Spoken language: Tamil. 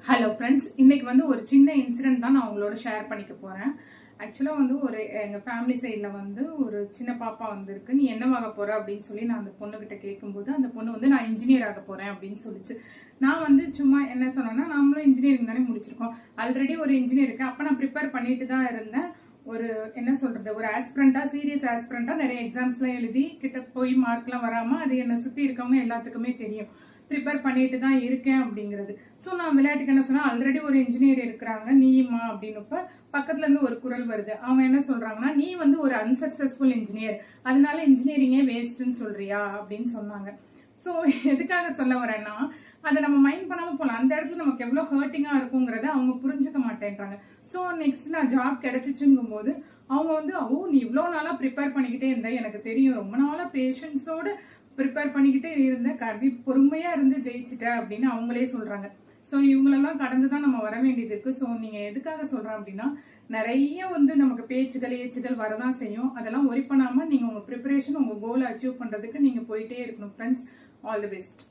ஹலோ ஃப்ரெண்ட்ஸ், இன்னைக்கு வந்து ஒரு சின்ன இன்சிடென்ட் தான் நான் உங்களோட ஷேர் பண்ணிக்க போறேன். ஆக்சுவலாக வந்து எங்கள் ஃபேமிலி சைடில் வந்து ஒரு சின்ன பாப்பா வந்திருக்கு. நீ என்னவாக போற அப்படின்னு சொல்லி நான் அந்த பொண்ணுகிட்ட கேட்கும்போது அந்த பொண்ணு வந்து நான் இன்ஜினியர் ஆக போறேன் அப்படின்னு சொல்லிச்சு. நான் வந்து சும்மா என்ன சொன்னேன்னா, நாமளும் இன்ஜினியரிங் தானே முடிச்சிருக்கோம், ஆல்ரெடி ஒரு இன்ஜினியர் இருக்கு. அப்போ நான் ப்ரிப்பேர் பண்ணிட்டு தான் இருந்தேன். ஒரு என்ன சொல்றது, ஒரு ஆஸ்பிரண்டா, சீரியஸ் ஆஸ்பிரண்டா நிறைய எக்ஸாம்ஸ்லாம் எழுதி கிட்ட போய் மார்க்லாம் வராம அது என்னை சுற்றி இருக்கவங்க எல்லாத்துக்குமே தெரியும். ப்ரிப்பேர் பண்ணிட்டு தான் இருக்கேன் அப்படிங்கிறது. ஸோ நான் விளையாட்டுக்கு என்ன சொன்னா, ஆல்ரெடி ஒரு இன்ஜினியர் இருக்கிறாங்க, நீமா அப்படின்னப்ப பக்கத்துல இருந்து ஒரு குரல் வருது. அவங்க என்ன சொல்றாங்கன்னா, நீ வந்து ஒரு அன்சக்சஸ்ஃபுல் இன்ஜினியர், அதனால இன்ஜினியரிங்கே வேஸ்ட்ன்னு சொல்றியா அப்படின்னு சொன்னாங்க. ஸோ எதுக்காக சொல்ல வரேன்னா, அதை நம்ம மைண்ட் பண்ணாம போகலாம். அந்த இடத்துல நமக்கு எவ்வளவு ஹர்ட்டிங்கா இருக்குங்கிறத அவங்க புரிஞ்சுக்க மாட்டேன்றாங்க. ஸோ நெக்ஸ்ட் நான் ஜாப் கிடைச்சிச்சுங்கும் போது அவங்க வந்து, ஓ நீ இவ்வளவு நாளா ப்ரிப்பேர் பண்ணிக்கிட்டே இருந்த, எனக்கு தெரியும், ரொம்ப நாளா பேஷன்ஸோட ப்ரிப்பேர் பண்ணிக்கிட்டே இருந்தேன், பொறுமையா இருந்து ஜெயிச்சுட்ட அப்படின்னு அவங்களே சொல்றாங்க. ஸோ இவங்களெல்லாம் கடந்துதான் நம்ம வர வேண்டியது இருக்கு. ஸோ நீங்க எதுக்காக சொல்றேன் அப்படின்னா, நிறைய வந்து நமக்கு பேச்சுகள் ஏச்சுகள் வரதான் செய்யும். அதெல்லாம் ஒரி பண்ணாம நீங்க உங்க ப்ரிப்பரேஷன், உங்க கோலை அச்சீவ் பண்றதுக்கு நீங்க போயிட்டே இருக்கணும் ஃப்ரெண்ட்ஸ். All the best.